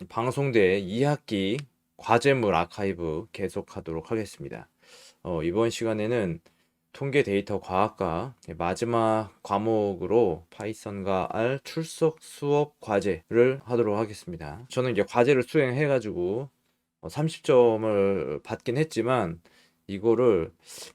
방송대 2학기 과제물 아카이브 계속하도록 하겠습니다. 이번 시간에는 통계 데이터 과학과 마지막 과목으로 파이썬과 R 출석 수업 과제를 하도록 하겠습니다. 저는 이제 과제를 수행해가지고 30점을 받긴 했지만 이거를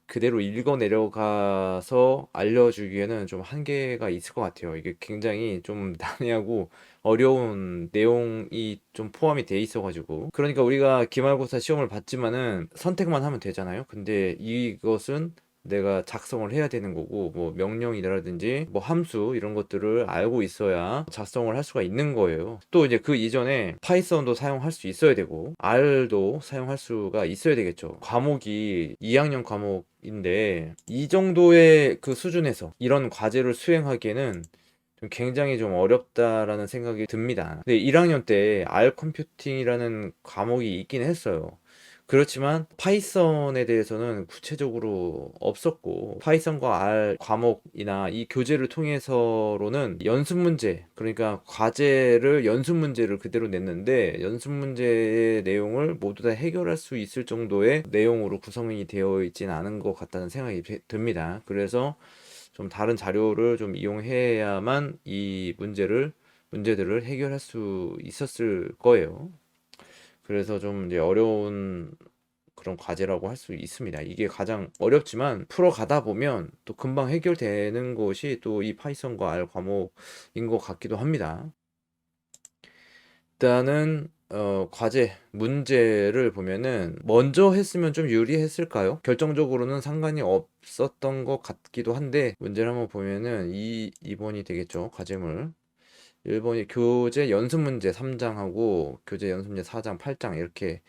그대로 읽어 내려가서 알려주기에는 좀 한계가 있을 것 같아요. 이게 굉장히 좀 난해하고 어려운 내용이 좀 포함이 돼 있어가지고. 그러니까 우리가 기말고사 시험을 봤지만은 선택만 하면 되잖아요. 근데 이것은 내가 작성을 해야 되는 거고, 뭐 명령이라든지 뭐 함수 이런 것들을 알고 있어야 작성을 할 수가 있는 거예요. 또 이제 그 이전에 파이썬도 사용할 수 있어야 되고 R도 사용할 수가 있어야 되겠죠. 과목이 2학년 과목인데 이 정도의 그 수준에서 이런 과제를 수행하기에는 좀 굉장히 좀 어렵다라는 생각이 듭니다. 근데 1학년 때 R 컴퓨팅이라는 과목이 있긴 했어요. 그렇지만 파이썬에 대해서는 구체적으로 없었고, 파이썬과 R 과목이나 이 교재를 통해서로는 연습 문제, 그러니까 과제를 연습 문제를 그대로 냈는데 연습 문제의 내용을 모두 다 해결할 수 있을 정도의 내용으로 구성이 되어 있진 않은 것 같다는 생각이 듭니다. 그래서 좀 다른 자료를 좀 이용해야만 이 문제들을 해결할 수 있었을 거예요. 그래서 좀 이제 어려운 그런 과제라고 할 수 있습니다. 이게 가장 어렵지만 풀어가다 보면 또 금방 해결되는 것이 또 이 파이썬과 R 과목인 것 같기도 합니다. 일단은 과제 문제를 보면은 먼저 했으면 좀 유리했을까요? 결정적으로는 상관이 없었던 것 같기도 한데 문제를 한번 보면은 2번이 되겠죠. 과제물. 1번이 교재 연습 문제 3장하고 교재 연습 문제 4장, 8장 이렇게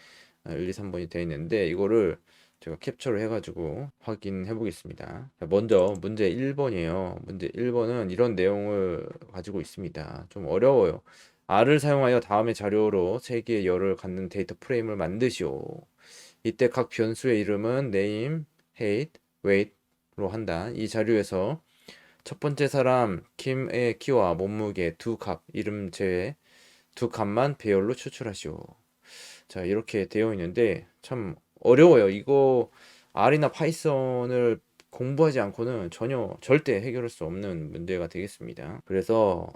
1, 2, 3번이 되어 있는데 이거를 제가 캡처를 해가지고 확인해 보겠습니다. 먼저 문제 1번이에요. 문제 1번은 이런 내용을 가지고 있습니다. 좀 어려워요. R을 사용하여 다음의 자료로 세 개의 열을 갖는 데이터 프레임을 만드시오. 이때 각 변수의 이름은 name, height, weight로 한다. 이 자료에서 첫 번째 사람 김의 키와 몸무게 두 값, 이름 제외 두 값만 배열로 추출하시오. 자, 이렇게 되어 있는데 참 어려워요. 이거 R이나 파이썬을 공부하지 않고는 전혀 절대 해결할 수 없는 문제가 되겠습니다. 그래서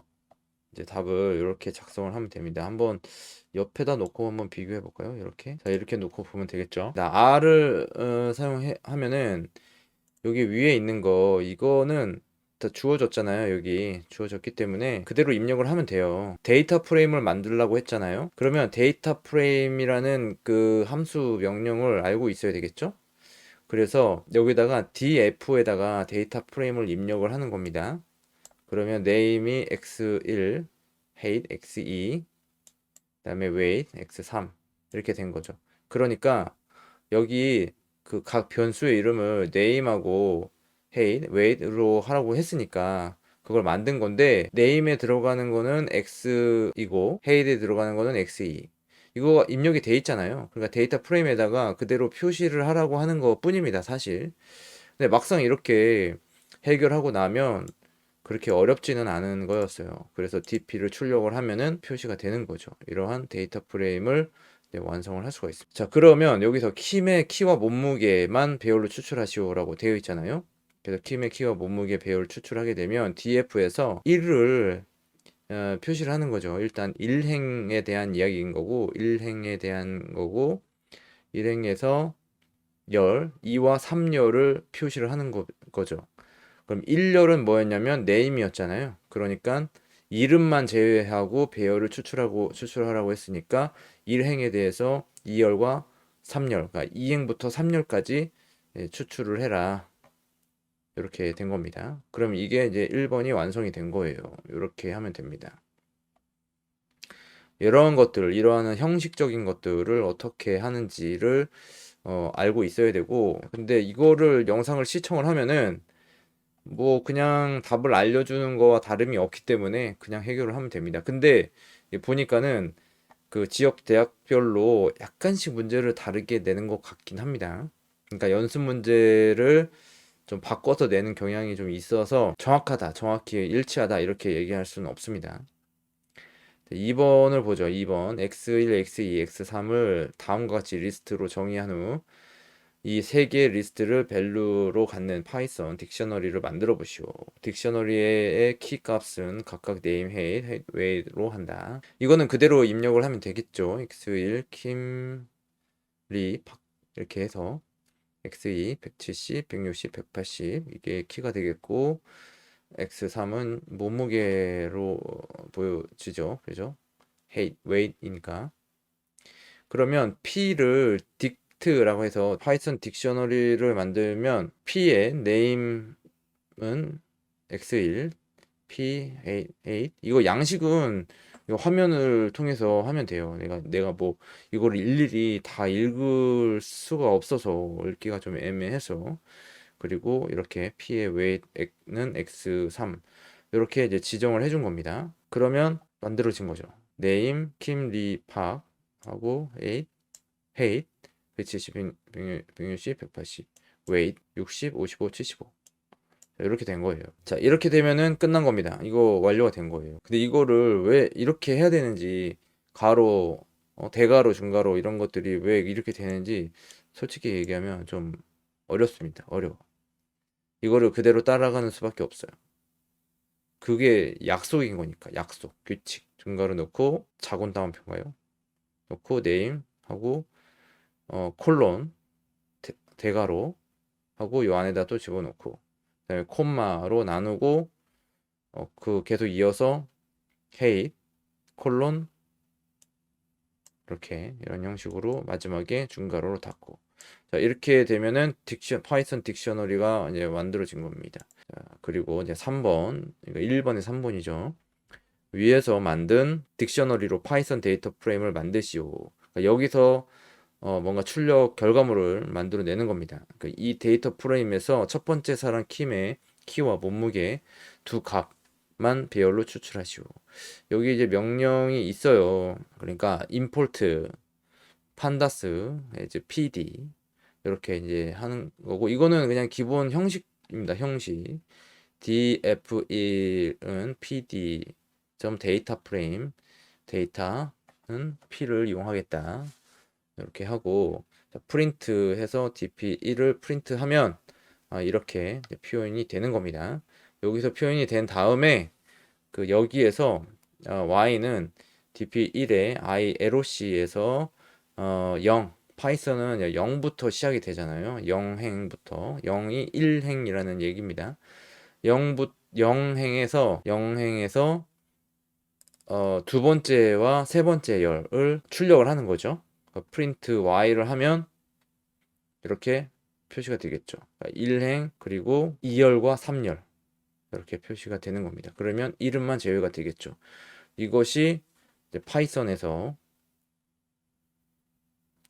이제 답을 이렇게 작성을 하면 됩니다. 한번 옆에다 놓고 한번 비교해 볼까요? 이렇게. 자, 이렇게 놓고 보면 되겠죠. 나 R을 사용하면은 여기 위에 있는 거 이거는 다 주어졌잖아요. 여기 주어졌기 때문에 그대로 입력을 하면 돼요. 데이터 프레임을 만들라고 했잖아요. 그러면 데이터 프레임이라는 그 함수 명령을 알고 있어야 되겠죠. 그래서 여기다가 df에다가 데이터 프레임을 입력을 하는 겁니다. 그러면 name이 x1, height x2, 그다음에 weight x3 이렇게 된 거죠. 그러니까 여기 그 각 변수의 이름을 name하고 height, weight로 하라고 했으니까 그걸 만든 건데 name에 들어가는 거는 x이고 height에 들어가는 거는 x2. 이거 입력이 돼 있잖아요. 그러니까 데이터 프레임에다가 그대로 표시를 하라고 하는 것 뿐입니다, 사실. 근데 막상 이렇게 해결하고 나면 그렇게 어렵지는 않은 거였어요. 그래서 DP를 출력을 하면은 표시가 되는 거죠. 이러한 데이터 프레임을 완성을 할 수가 있습니다. 자, 그러면 여기서 킴의 키와 몸무게만 배열로 추출하시오라고 되어 있잖아요. 그래서 킴의 키와 몸무게 배열을 추출하게 되면 DF에서 1을 표시를 하는 거죠. 일단 1행에 대한 이야기인 거고 1행에 대한 거고 1행에서 열, 2와 3열을 표시를 하는 거죠. 그럼 1열은 뭐였냐면 네임이었잖아요. 그러니까 이름만 제외하고 배열을 추출하라고 했으니까 1행에 대해서 2열과 3열, 그러니까 2행부터 3열까지 추출을 해라. 이렇게 된 겁니다. 그럼 이게 이제 1번이 완성이 된 거예요. 이렇게 하면 됩니다. 이러한 것들, 이러한 형식적인 것들을 어떻게 하는지를 알고 있어야 되고, 근데 이거를 영상을 시청을 하면은 뭐 그냥 답을 알려주는 거와 다름이 없기 때문에 그냥 해결을 하면 됩니다. 근데 보니까는 그 지역 대학별로 약간씩 문제를 다르게 내는 것 같긴 합니다. 그러니까 연습 문제를 좀 바꿔서 내는 경향이 좀 있어서 정확하다, 정확히 일치하다 이렇게 얘기할 수는 없습니다. 2번을 보죠. 2번 x1, x2, x3을 다음과 같이 리스트로 정의한 후 이 세 개의 리스트를 밸류로 갖는 파이썬 딕셔너리를 만들어 보시오. 딕셔너리의 키 값은 각각 네임, 헤이, 웨이로 한다. 이거는 그대로 입력을 하면 되겠죠. x1 킴, 리, 박 이렇게 해서 x2 170, 160, 180 이게 키가 되겠고 x3은 몸무게로 보여지죠. 그죠? height, weight이니까. 그러면 p를 딕트라고 해서 파이썬 딕셔너리를 만들면 p의 name은 x1, p8 이거 양식은 이거 화면을 통해서 하면 돼요. 내가 뭐 이거를 일일이 다 읽을 수가 없어서 읽기가 좀 애매해서 그리고 이렇게 p의 weight는 x3 이렇게 이제 지정을 해준 겁니다. 그러면 만들어진 거죠. name 김리팍 하고 8 height 170, 160, 180 weight 60, 55, 75 이렇게 된 거예요. 자, 이렇게 되면은 끝난 겁니다. 이거 완료가 된 거예요. 근데 이거를 왜 이렇게 해야 되는지, 가로, 대가로, 중가로 이런 것들이 왜 이렇게 되는지 솔직히 얘기하면 좀 어렵습니다. 어려워. 이거를 그대로 따라가는 수밖에 없어요. 그게 약속인 거니까. 약속, 규칙. 중가로 넣고 자곤 다운표인가요? 넣고 네임 하고 콜론 대가로 하고 요 안에다 또 집어넣고 그다음에 콤마로 나누고 그 계속 이어서 헤이 콜론 이렇게 이런 형식으로 마지막에 중괄호로 닫고 자 이렇게 되면은 파이썬 딕셔너리가 이제 만들어진 겁니다. 자, 그리고 이제 3번 이거 1번에 3번이죠. 위에서 만든 딕셔너리로 파이썬 데이터 프레임을 만드시오. 그러니까 여기서 뭔가 출력 결과물을 만들어내는 겁니다. 그러니까 이 데이터 프레임에서 첫 번째 사람 킴의 키와 몸무게 두 값만 배열로 추출하시오. 여기 이제 명령이 있어요. 그러니까 import pandas 이제 pd 이렇게 이제 하는 거고 이거는 그냥 기본 형식입니다. 형식 df1은 pd 점 데이터 프레임 데이터는 p를 이용하겠다. 이렇게 하고 프린트 해서 dp1을 프린트하면 이렇게 표현이 되는 겁니다. 여기서 표현이 된 다음에 그 여기에서 y는 dp1에 i loc에서 0 파이썬은 0부터 시작이 되잖아요. 0행부터 0이 1행이라는 얘기입니다. 0행에서 두 번째와 세 번째 열을 출력을 하는 거죠. 프린트 y를 하면 이렇게 표시가 되겠죠. 1행 그리고 2열과 3열 이렇게 표시가 되는 겁니다. 그러면 이름만 제외가 되겠죠. 이것이 이제 파이썬에서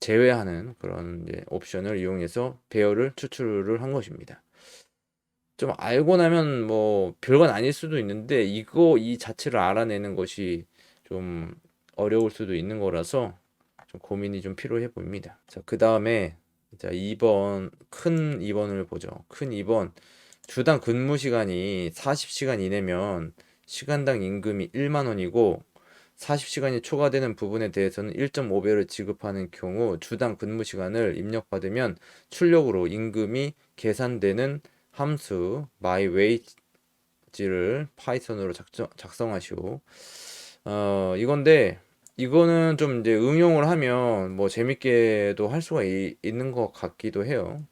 제외하는 그런 이제 옵션을 이용해서 배열을 추출을 한 것입니다. 좀 알고 나면 뭐 별건 아닐 수도 있는데 이 자체를 알아내는 것이 좀 어려울 수도 있는 거라서 좀 고민이 좀 필요해 보입니다. 자, 그 다음에 자 2번 큰 2번을 보죠. 큰 2번 주당 근무 시간이 40시간 이내면 시간당 임금이 1만 원이고 40시간이 초과되는 부분에 대해서는 1.5배를 지급하는 경우 주당 근무 시간을 입력받으면 출력으로 임금이 계산되는 함수 mywage를 파이썬으로 작성하시오. 이건데 이거는 좀 이제 응용을 하면 뭐 재밌게도 할 수가 있는 것 같기도 해요.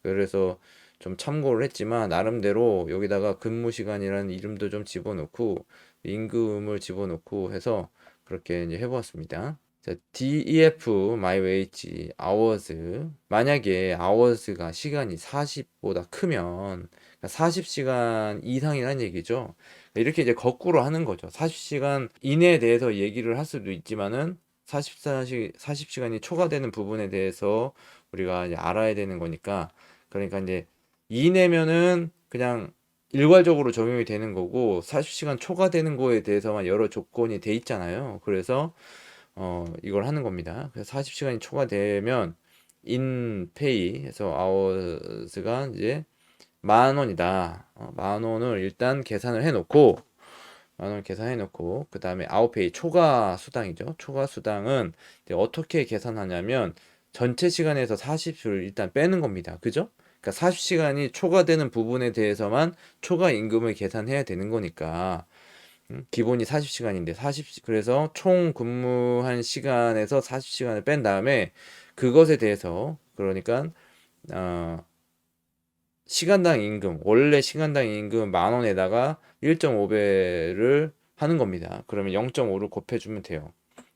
그래서 좀 참고를 했지만 나름대로 여기다가 근무 시간이라는 이름도 좀 집어넣고 임금을 집어넣고 해서 그렇게 이제 해보았습니다. 자, DEF MyWage hours 만약에 hours가 시간이 40보다 크면 40시간 이상이라는 얘기죠. 이렇게 이제 거꾸로 하는 거죠. 40시간 이내에 대해서 얘기를 할 수도 있지만은 40시간이 초과되는 부분에 대해서 우리가 이제 알아야 되는 거니까 그러니까 이제 이내면은 그냥 일괄적으로 적용이 되는 거고 40시간 초과되는 거에 대해서만 여러 조건이 돼 있잖아요. 그래서 이걸 하는 겁니다. 그래서 40시간이 초과되면 in pay 해서 hours가 이제 10,000원이다. 10,000원을 일단 계산을 해 놓고 만 원 계산해 놓고, 그 다음에 아웃페이 초과 수당이죠. 초과 수당은 이제 어떻게 계산하냐면 전체 시간에서 40을 일단 빼는 겁니다. 그죠? 그러니까 40시간이 초과되는 부분에 대해서만 초과 임금을 계산해야 되는 거니까, 기본이 40시간인데 그래서 총 근무한 시간에서 40시간을 뺀 다음에 그것에 대해서, 그러니까 어, 시간당 임금, 원래 시간당 임금 만 원에다가 1.5배를 하는 겁니다. 그러면 0.5를 곱해주면 돼요.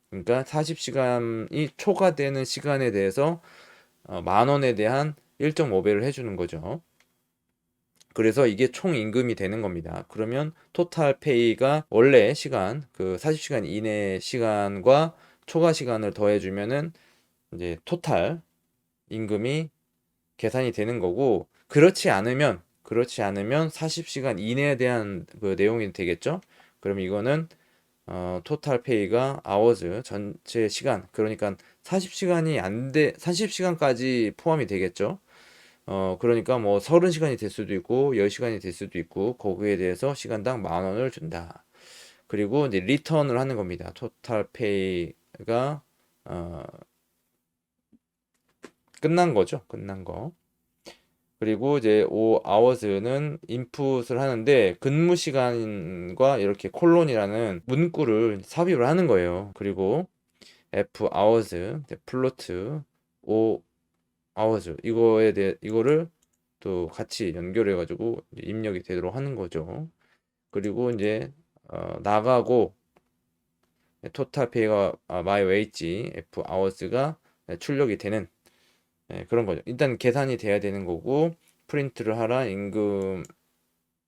그러니까 40시간이 초과되는 시간에 대해서 만 원에 대한 1.5배를 해주는 거죠. 그래서 이게 총 임금이 되는 겁니다. 그러면 토탈 페이가 원래 시간, 그 40시간 이내 시간과 초과 시간을 더해주면은 이제 토탈 임금이 계산이 되는 거고, 그렇지 않으면 40시간 이내에 대한 그 내용이 되겠죠. 그럼 이거는 토탈 페이가 아워즈 전체 시간, 그러니까 40시간이 안 돼, 40시간까지 포함이 되겠죠. 그러니까 뭐 30시간이 될 수도 있고 10시간이 될 수도 있고, 거기에 대해서 시간당 만 원을 준다. 그리고 이제 리턴을 하는 겁니다. 토탈 페이가 끝난 거죠. 끝난 거. 그리고 이제 O hours는 인풋을 하는데 근무 시간과 이렇게 콜론이라는 문구를 삽입을 하는 거예요. 그리고 F hours, 플로트 O hours, 이거를 또 같이 연결해 가지고 입력이 되도록 하는 거죠. 그리고 이제 나가고 토탈 페이가 my wage F hours가 출력이 되는, 그런 거죠. 일단 계산이 돼야 되는 거고, 프린트를 하라,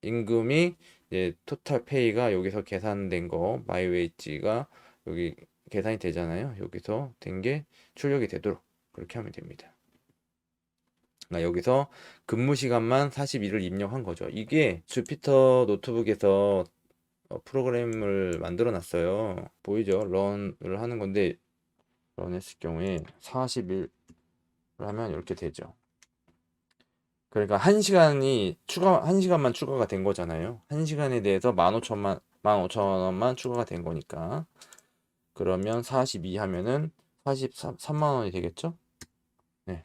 임금이 이제 토탈 페이가 여기서 계산된 거, 마이 웨이지가 여기 계산이 되잖아요. 여기서 된 게 출력이 되도록 그렇게 하면 됩니다. 그러니까 여기서 근무 시간만 42를 입력한 거죠. 이게 주피터 노트북에서 프로그램을 만들어 놨어요. 보이죠? 런을 하는 건데, 런 했을 경우에 41을 하면 이렇게 되죠. 그러니까 1시간만 추가가 된 거잖아요. 1시간에 대해서 15,000원만 추가가 된 거니까. 그러면 42 하면은 43만 원이 되겠죠? 네.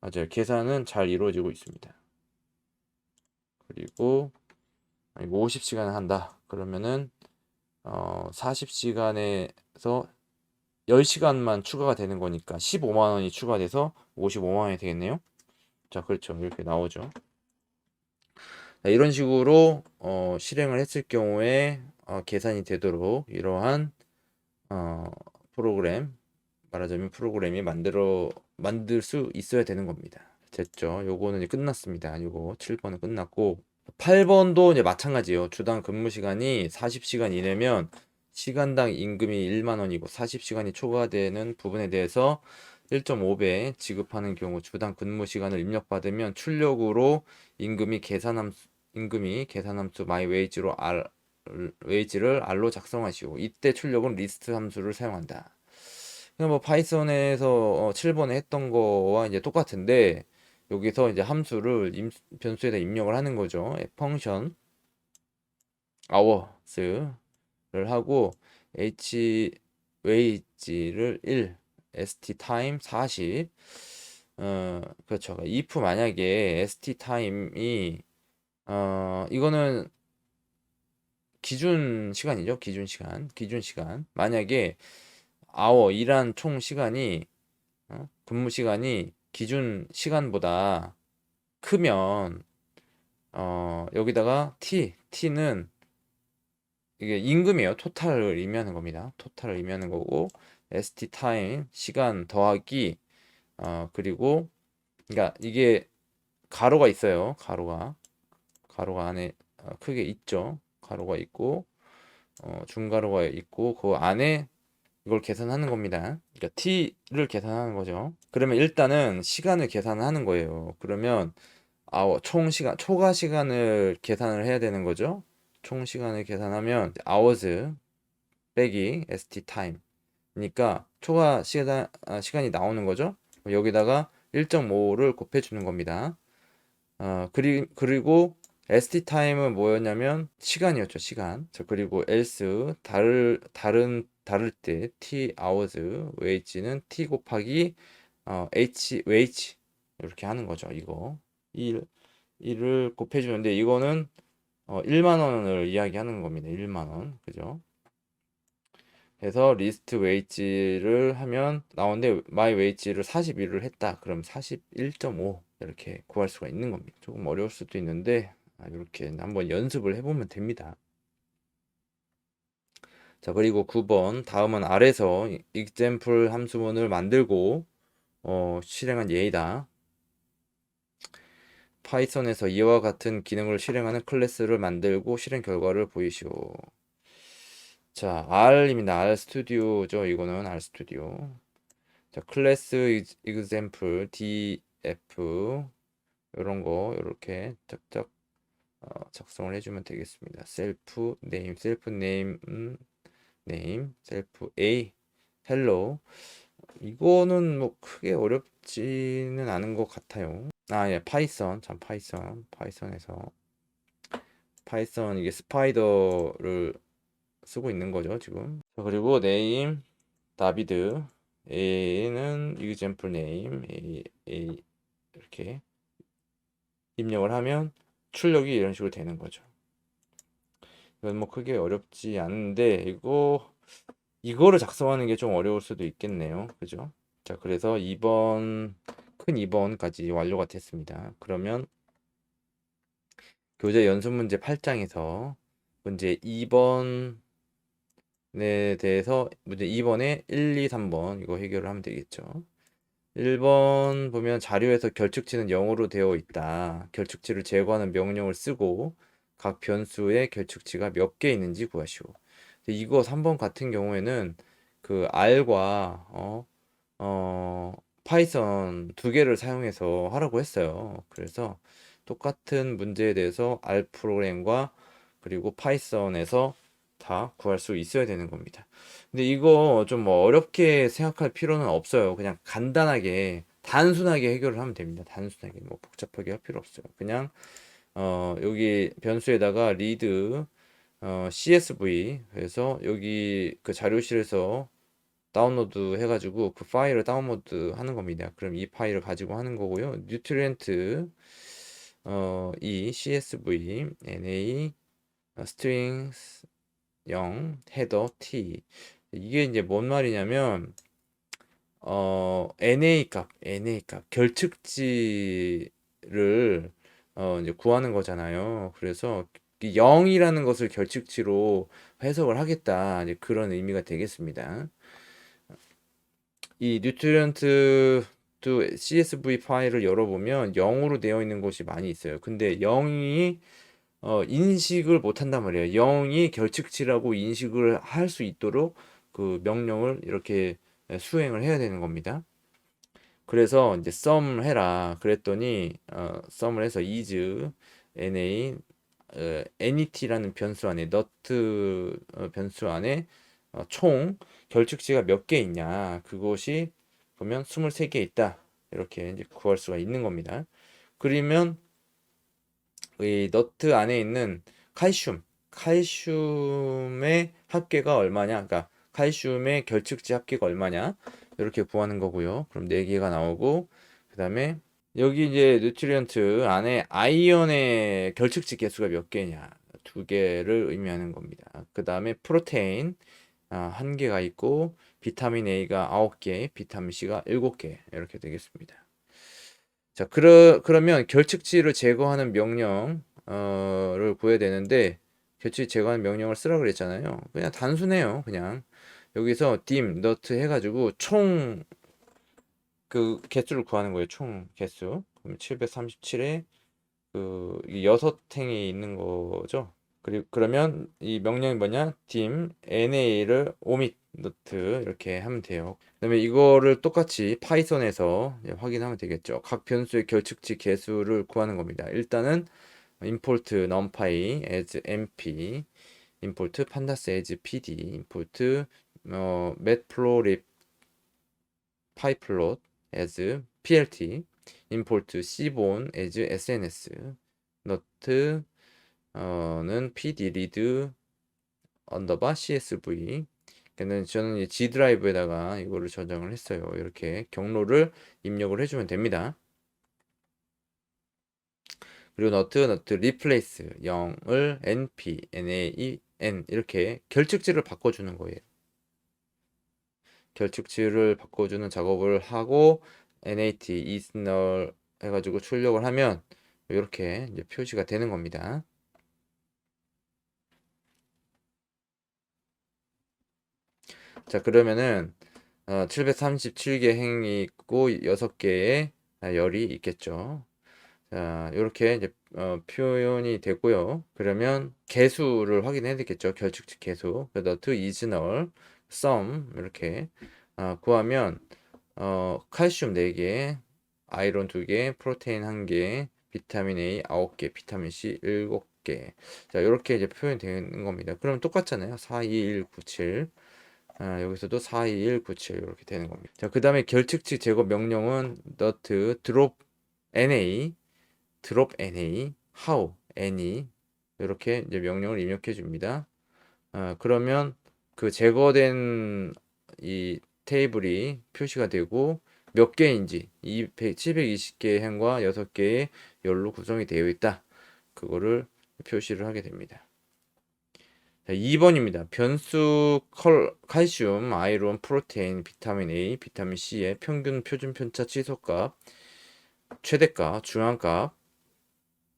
맞아요. 계산은 잘 이루어지고 있습니다. 그리고 50시간을 한다. 그러면은 40시간에서 10시간만 추가가 되는 거니까 15만 원이 추가돼서 55만 원이 되겠네요. 자, 그렇죠. 이렇게 나오죠. 자, 이런 식으로 실행을 했을 경우에 계산이 되도록 이러한 어, 프로그램, 말하자면 프로그램이 만들 수 있어야 되는 겁니다. 됐죠? 요거는 이제 끝났습니다. 요거 7번은 끝났고, 8번도 이제 마찬가지예요. 주당 근무 시간이 40시간 이내면 시간당 임금이 1만 원이고 40시간이 초과되는 부분에 대해서 1.5배 지급하는 경우 주당 근무 시간을 입력받으면 출력으로 임금이 계산함수 my wage를 r로 작성하시고, 이때 출력은 리스트 함수를 사용한다. 그냥 뭐 파이썬에서 7번에 했던 거와 이제 똑같은데, 여기서 이제 변수에다 입력을 하는 거죠. 펑션 hours를 하고 h wage를 1, st time 40. 그렇죠. if 만약에 st time이 이거는 기준 시간이죠. 기준 시간. 만약에 일한 총 시간이 근무 시간이 기준 시간보다 크면 여기다가 t는 이게 임금이에요. 토탈을 의미하는 겁니다. 토탈을 의미하는 거고, st 타임 시간 더하기 그리고, 그러니까 이게 가로가 있어요. 가로가 안에 크게 있죠. 가로가 있고 중가로가 있고, 그 안에 이걸 계산하는 겁니다. 그러니까 t를 계산하는 거죠. 그러면 일단은 시간을 계산하는 거예요. 그러면 총 시간, 초과 시간을 계산을 해야 되는 거죠. 총 시간을 계산하면 hours 빼기 st time니까 초과 시간이 나오는 거죠. 여기다가 1.5를 곱해 주는 겁니다. 그리고 st 타임은 뭐였냐면 시간이었죠, 시간. 자, 그리고 else 다를 때 t hours wage는 t 곱하기 h wage 이렇게 하는 거죠. 이거 1을 곱해주는데 이거는 1만 원을 이야기하는 겁니다. 1만 원. 그죠? 그래서 리스트 웨이지를 하면 나오는데 마이 웨이지를 41을 했다. 그럼 41.5 이렇게 구할 수가 있는 겁니다. 조금 어려울 수도 있는데 이렇게 한번 연습을 해보면 됩니다. 자, 그리고 9번 다음은 아래서 example 함수문을 만들고 실행한 예이다. 파이썬에서 이와 같은 기능을 실행하는 클래스를 만들고 실행 결과를 보이시오. 자, R입니다. R 스튜디오죠. 이거는 R 스튜디오. 자, 클래스 example df 이런 거 이렇게 짝짝 작성을 해주면 되겠습니다. 셀프 네임, 셀프 네임, 셀프 a, hello. 이거는 뭐 크게 어렵지는 않은 것 같아요. 예, 파이썬, 참 파이썬에서 파이썬 이게 스파이더를 쓰고 있는 거죠 지금. 자, 그리고 네임 다비드 A는 example name A 이렇게 입력을 하면 출력이 이런 식으로 되는 거죠. 이건 뭐 크게 어렵지 않은데 이거를 작성하는 게 좀 어려울 수도 있겠네요. 그죠? 자, 그래서 큰 2번까지 완료가 됐습니다. 그러면 교재 연습 문제 8장에서 문제 2번에 대해서 문제 2번에 1, 2, 3번 이거 해결을 하면 되겠죠. 1번 보면 자료에서 결축치는 0으로 되어 있다. 결축치를 제거하는 명령을 쓰고 각 변수의 결축치가 몇 개 있는지 구하시오. 이거 3번 같은 경우에는 그 R과 파이썬 두 개를 사용해서 하라고 했어요. 그래서 똑같은 문제에 대해서 R 프로그램과 그리고 파이썬에서 다 구할 수 있어야 되는 겁니다. 근데 이거 좀 뭐 어렵게 생각할 필요는 없어요. 그냥 간단하게 단순하게 해결을 하면 됩니다. 단순하게 뭐 복잡하게 할 필요 없어요. 그냥 여기 변수에다가 read CSV 그래서 여기 그 자료실에서 다운로드 해가지고 그 파일을 다운로드 하는 겁니다. 그럼 이 파일을 가지고 하는 거고요. 뉴트리언트 이 CSV NA strings 0 헤더 T 이게 이제 뭔 말이냐면 NA 값 결측지를 이제 구하는 거잖아요. 그래서 0이라는 것을 결측치로 해석을 하겠다. 이제 그런 의미가 되겠습니다. 이 뉴트리언트 또 CSV 파일을 열어보면 0으로 되어 있는 곳이 많이 있어요. 근데 0이 인식을 못한단 말이에요. 0이 결측치라고 인식을 할 수 있도록 그 명령을 이렇게 수행을 해야 되는 겁니다. 그래서 이제 sum 해라 그랬더니 sum을 해서 is na anyt라는 변수 안에 not 변수 안에 총 결축치가 몇 개 있냐 그것이 보면 23개 있다 이렇게 이제 구할 수가 있는 겁니다. 그러면 이 너트 안에 있는 칼슘의 합계가 얼마냐 그러니까 칼슘의 결축치 합계가 얼마냐 이렇게 구하는 거고요. 그럼 4개가 나오고 그 다음에 여기 이제 뉴트리언트 안에 아이언의 결축치 개수가 몇 개냐 2개를 의미하는 겁니다. 그 다음에 프로테인 1개가 있고 비타민 A가 9개 비타민 C가 7개 이렇게 되겠습니다. 자, 그러면 결측치를 제거하는 명령을 구해야 되는데 결측 제거하는 명령을 쓰라 그랬잖아요. 그냥 단순해요. 그냥 여기서 dim, nut 해가지고 총 그 개수를 구하는 거예요. 총 개수. 그럼 737에 그 6행이 있는 거죠. 그리고 그러면 이 명령이 뭐냐? dim na를 omit note 이렇게 하면 돼요. 그다음에 이거를 똑같이 파이썬에서 확인하면 되겠죠. 각 변수의 결측치 개수를 구하는 겁니다. 일단은 import numpy as mp, import pandas as pd, import matplotlib pyplot as plt, import cbone as sns, not 는 pd read 언더바 csv. 저는 이 G 드라이브에다가 이거를 저장을 했어요. 이렇게 경로를 입력을 해주면 됩니다. 그리고 너트 replace 0을 np n 이렇게 결측지를 바꿔주는 거예요. 결측지를 바꿔주는 작업을 하고 nat is null 해가지고 출력을 하면 이렇게 이제 표시가 되는 겁니다. 자, 그러면은 737개 행이 있고 6개의 열이 있겠죠. 자, 이렇게 이제 표현이 되고요. 그러면 개수를 확인해야 되겠죠. 결측지 개수. 너트 is null sum 이렇게 구하면 칼슘 4개, 아이론 2개, 프로테인 1개, 비타민 A 9개, 비타민 C 7개. 자, 이렇게 이제 표현이 되는 겁니다. 그럼 똑같잖아요. 4, 2, 1, 9, 7. 여기서도 4, 2, 1, 9, 7 이렇게 되는 겁니다. 자, 그 다음에 결측치 제거 명령은 not drop na, drop na, how, any 이렇게 이제 명령을 입력해 줍니다. 그러면 그 제거된 이 테이블이 표시가 되고 몇 개인지 720개의 행과 6개의 열로 구성이 되어 있다. 그거를 표시를 하게 됩니다. 자, 2번입니다. 변수 칼슘, 아이론, 프로테인, 비타민 A, 비타민 C의 평균 표준 편차 취소값, 최대값, 중앙값,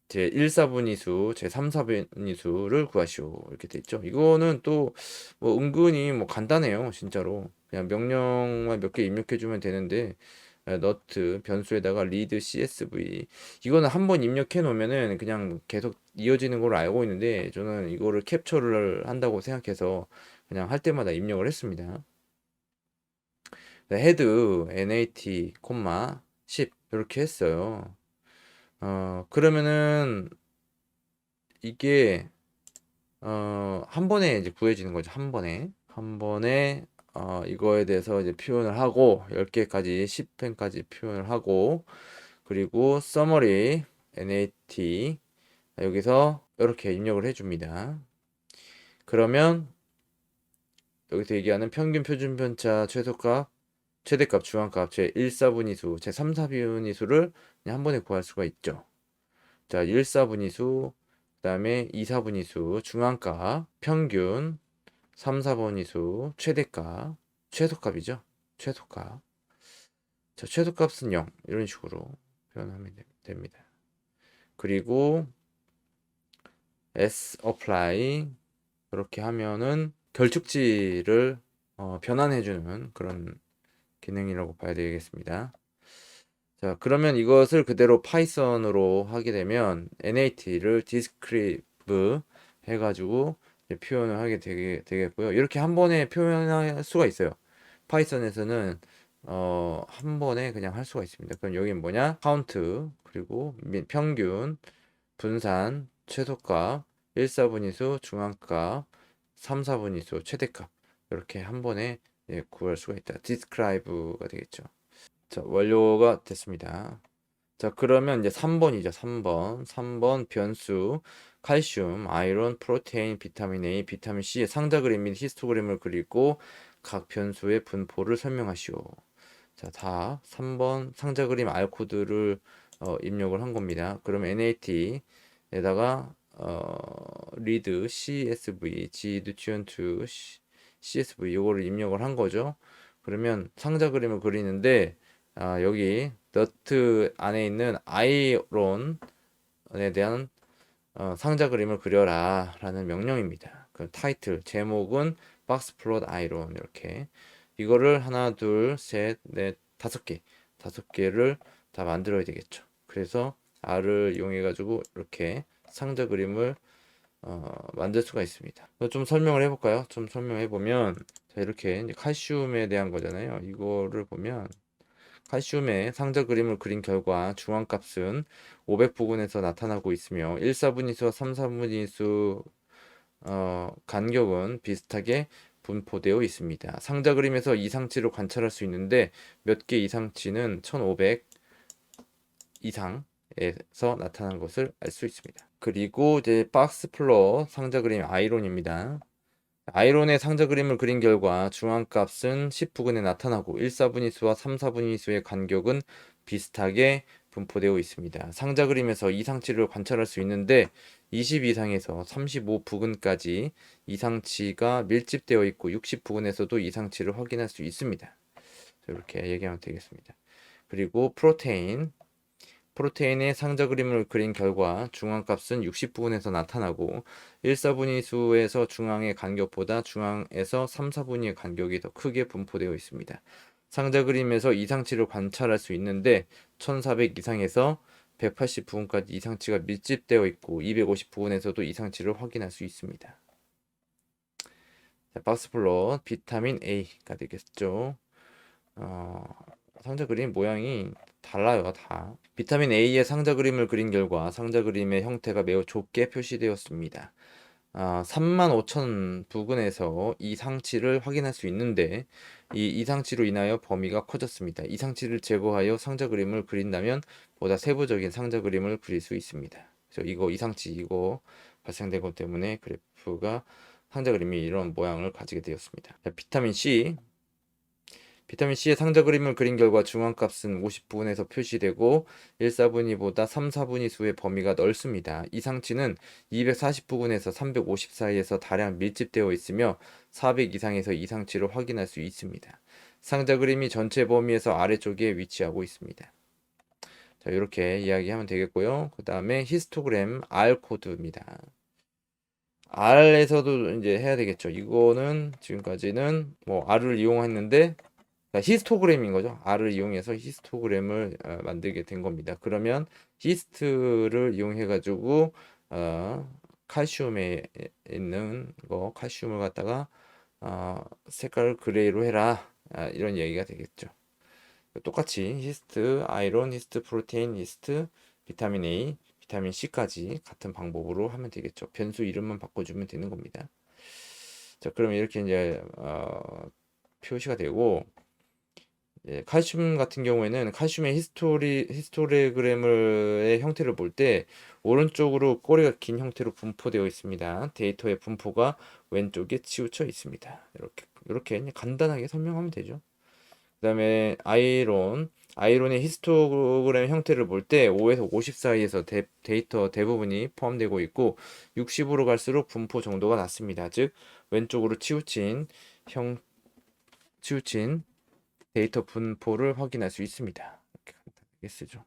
제 1, 4분위수, 제 3, 4분위수를 구하시오. 이렇게 돼 있죠. 이거는 또 뭐 은근히 뭐 간단해요. 진짜로. 그냥 명령만 몇 개 입력해 주면 되는데 너트 변수에다가 read csv 이거는 한번 입력해 놓으면은 그냥 계속 이어지는 걸로 알고 있는데 저는 이거를 캡처를 한다고 생각해서 그냥 할 때마다 입력을 했습니다. 헤드 nat, 10 이렇게 했어요. 그러면은 이게 한 번에 이제 구해지는 거죠. 한 번에 이거에 대해서 이제 표현을 하고 10개까지 10펜까지 표현을 하고 그리고 summary nat 여기서 이렇게 입력을 해줍니다. 그러면 여기서 얘기하는 평균 표준 편차 최소값 최대값 중앙값 제 1, 4분위수 제 3, 4분위수를 한 번에 구할 수가 있죠. 자, 1, 4분위수 그 다음에 2, 4분위수 중앙값 평균 3, 4분위수 최대값 최소값이죠. 최소값. 자, 최소값은 0 이런 식으로 표현하면 됩니다. 그리고 s apply 이렇게 하면은 결축지를 변환해주는 그런 기능이라고 봐야 되겠습니다. 자, 그러면 이것을 그대로 파이썬으로 하게 되면 nat를 describe 해가지고 표현을 하게 되겠고요. 이렇게 한 번에 표현할 수가 있어요. 파이썬에서는 한 번에 그냥 할 수가 있습니다. 그럼 여기 뭐냐? 카운트 그리고 평균 분산 최소값 1, 4분위수 중앙값 3, 4분위수 최대값 이렇게 한 번에 구할 수가 있다. describe가 되겠죠. 자, 완료가 됐습니다. 자, 그러면 이제 3번이죠. 3번 변수 칼슘, 아이론, 프로테인, 비타민 A, 비타민 C의 상자 그림 및 히스토그램을 그리고 각 변수의 분포를 설명하시오. 자, 다 3번 상자 그림 R 코드를 입력을 한 겁니다. 그럼 NAT에다가 read CSV, GDTune2 CSV 이거를 입력을 한 거죠. 그러면 상자 그림을 그리는데 여기 너트 안에 있는 아이론에 대한 상자 그림을 그려라 라는 명령입니다. 그 타이틀 제목은 박스 플롯 아이론 이렇게 이거를 하나 둘셋넷 5개를 다 만들어야 되겠죠. 그래서 R을 이용해 가지고 이렇게 상자 그림을 만들 수가 있습니다. 좀 설명을 해볼까요? 좀 설명해 보면 자, 이렇게 이제 칼슘에 대한 거잖아요. 이거를 보면 칼슘의 상자 그림을 그린 결과 중앙값은 500부근에서 나타나고 있으며 1, 4분위수와 3, 4분위수 간격은 비슷하게 분포되어 있습니다. 상자 그림에서 이상치를 관찰할 수 있는데 몇 개 이상치는 1500 이상에서 나타난 것을 알 수 있습니다. 그리고 이제 박스 플롯 상자 그림 아이론입니다. 아이론의 상자 그림을 그린 결과 중앙값은 10 부근에 나타나고 1, 4분위수와 3, 4분위수의 간격은 비슷하게 분포되어 있습니다. 상자 그림에서 이상치를 관찰할 수 있는데 20 이상에서 35 부근까지 이상치가 밀집되어 있고 60 부근에서도 이상치를 확인할 수 있습니다. 이렇게 얘기하면 되겠습니다. 그리고 프로테인의 상자 그림을 그린 결과 중앙값은 60부근에서 나타나고 1, 4분위수에서 중앙의 간격보다 중앙에서 3, 4분위의 간격이 더 크게 분포되어 있습니다. 상자 그림에서 이상치를 관찰할 수 있는데 1400 이상에서 180부근까지 이상치가 밀집되어 있고 250부근에서도 이상치를 확인할 수 있습니다. 자, 박스 플롯 비타민 A가 되겠죠. 상자 그림 모양이 달라요, 다. 비타민 A의 상자 그림을 그린 결과 상자 그림의 형태가 매우 좁게 표시되었습니다. 35,000 부근에서 이상치를 확인할 수 있는데 이 이상치로 인하여 범위가 커졌습니다. 이상치를 제거하여 상자 그림을 그린다면 보다 세부적인 상자 그림을 그릴 수 있습니다. 그래서 이거 이상치 이거 발생된 것 때문에 그래프가 상자 그림이 이런 모양을 가지게 되었습니다. 자, 비타민 C의 상자 그림을 그린 결과 중앙값은 50부근에서 표시되고 1, 4분위보다 3, 4분위수의 범위가 넓습니다. 이상치는 240부근에서 350 사이에서 다량 밀집되어 있으며 400 이상에서 이상치를 확인할 수 있습니다. 상자 그림이 전체 범위에서 아래쪽에 위치하고 있습니다. 자, 이렇게 이야기하면 되겠고요. 그 다음에 히스토그램 R 코드입니다. R에서도 이제 해야 되겠죠. 이거는 지금까지는 뭐 R을 이용했는데 히스토그램인 거죠. R을 이용해서 히스토그램을 만들게 된 겁니다. 그러면 히스트를 이용해 가지고 칼슘에 있는 거 칼슘을 갖다가 색깔을 그레이로 해라, 이런 얘기가 되겠죠. 똑같이 히스트, 아이론, 히스트, 프로테인, 히스트, 비타민 A, 비타민 C까지 같은 방법으로 하면 되겠죠. 변수 이름만 바꿔주면 되는 겁니다. 자, 그러면 이렇게 이제 표시가 되고, 칼슘 같은 경우에는 칼슘의 히스토그램의 형태를 볼 때 오른쪽으로 꼬리가 긴 형태로 분포되어 있습니다. 데이터의 분포가 왼쪽에 치우쳐 있습니다. 이렇게 간단하게 설명하면 되죠. 그 다음에 아이론의 히스토그램 형태를 볼 때 5에서 50 사이에서 데이터 대부분이 포함되고 있고 60으로 갈수록 분포 정도가 낮습니다. 즉 왼쪽으로 치우친 데이터 분포를 확인할 수 있습니다. 이렇게 간단하게 쓰죠.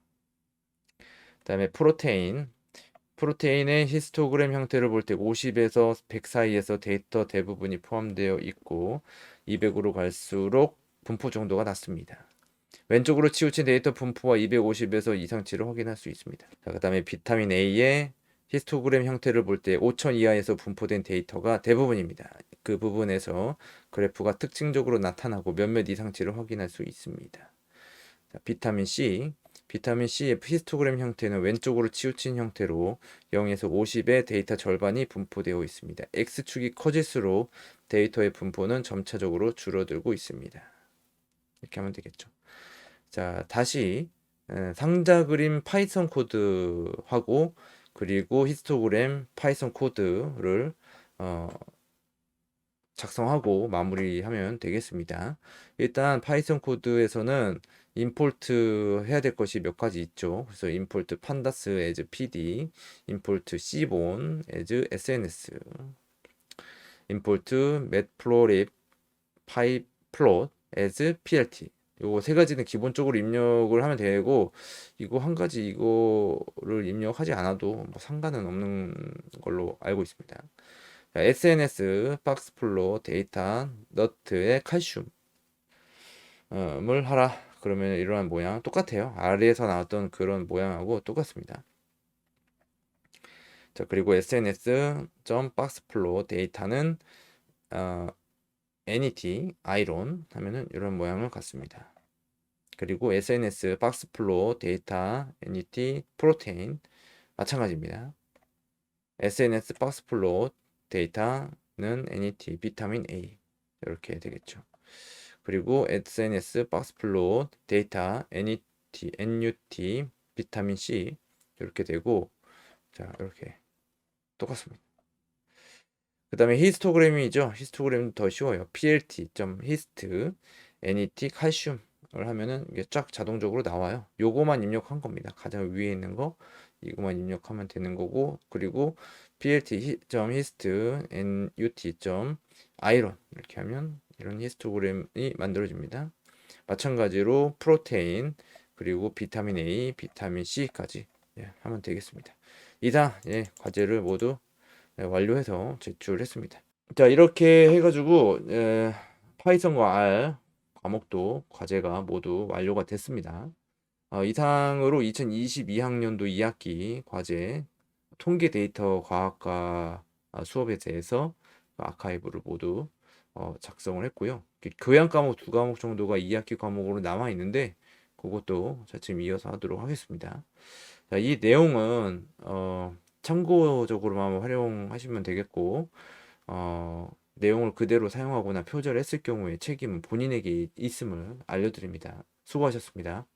그 다음에 프로테인의 히스토그램 형태를 볼 때 50에서 100 사이에서 데이터 대부분이 포함되어 있고 200으로 갈수록 분포 정도가 낮습니다. 왼쪽으로 치우친 데이터 분포와 250에서 이상치를 확인할 수 있습니다. 그 다음에 비타민 A의 히스토그램 형태를 볼 때 5000 이하에서 분포된 데이터가 대부분입니다. 그 부분에서 그래프가 특징적으로 나타나고 몇몇 이상치를 확인할 수 있습니다. 자, 비타민 C의 히스토그램 형태는 왼쪽으로 치우친 형태로 0에서 50의 데이터 절반이 분포되어 있습니다. X축이 커질수록 데이터의 분포는 점차적으로 줄어들고 있습니다. 이렇게 하면 되겠죠. 자, 다시 상자 그림 파이썬 코드하고 그리고 히스토그램 파이썬 코드를 작성하고 마무리하면 되겠습니다. 일단 파이썬 코드에서는 임포트 해야 될 것이 몇 가지 있죠. 그래서 임포트 pandas as pd, 임포트 cbon as sns, 임포트 matplotlib pyplot as plt. 요거 세 가지는 기본적으로 입력을 하면 되고, 이거 한 가지 이거를 입력하지 않아도 뭐 상관은 없는 걸로 알고 있습니다. 자, SNS 박스플로 데이터 너트의 칼슘을 하라. 그러면 이러한 모양 똑같아요. 아래에서 나왔던 그런 모양하고 똑같습니다. 자, 그리고 sns.박스플로 데이터는 NET 아이론 하면은 이런 모양을 갖습니다. 그리고 SNS 박스플로 데이터 NET 프로테인 마찬가지입니다. SNS 박스플로 데이터는 NET 비타민 A 이렇게 되겠죠. 그리고 SNS 박스플롯 데이터 NUT 비타민 C 이렇게 되고, 자 이렇게 똑같습니다. 그 다음에 히스토그램이죠. 히스토그램은 더 쉬워요. plt.hist net 칼슘을 하면은 이게 쫙 자동적으로 나와요. 요거만 입력한 겁니다. 가장 위에 있는 거 이거만 입력하면 되는 거고, 그리고 plt.hist nut.iron 이렇게 하면 이런 히스토그램이 만들어집니다. 마찬가지로 프로테인, 그리고 비타민 A, 비타민 C까지 하면 되겠습니다. 이상 과제를 모두 완료해서 제출했습니다. 자, 이렇게 해가지고 파이썬과 R 과목도 과제가 모두 완료가 됐습니다. 이상으로 2022학년도 2학기 과제 통계 데이터 과학과 수업에 대해서 아카이브를 모두 작성을 했고요. 교양 과목 두 과목 정도가 2학기 과목으로 남아 있는데 그것도 차츰 이어서 하도록 하겠습니다. 자, 이 내용은 참고적으로만 활용하시면 되겠고, 내용을 그대로 사용하거나 표절했을 경우에 책임은 본인에게 있음을 알려드립니다. 수고하셨습니다.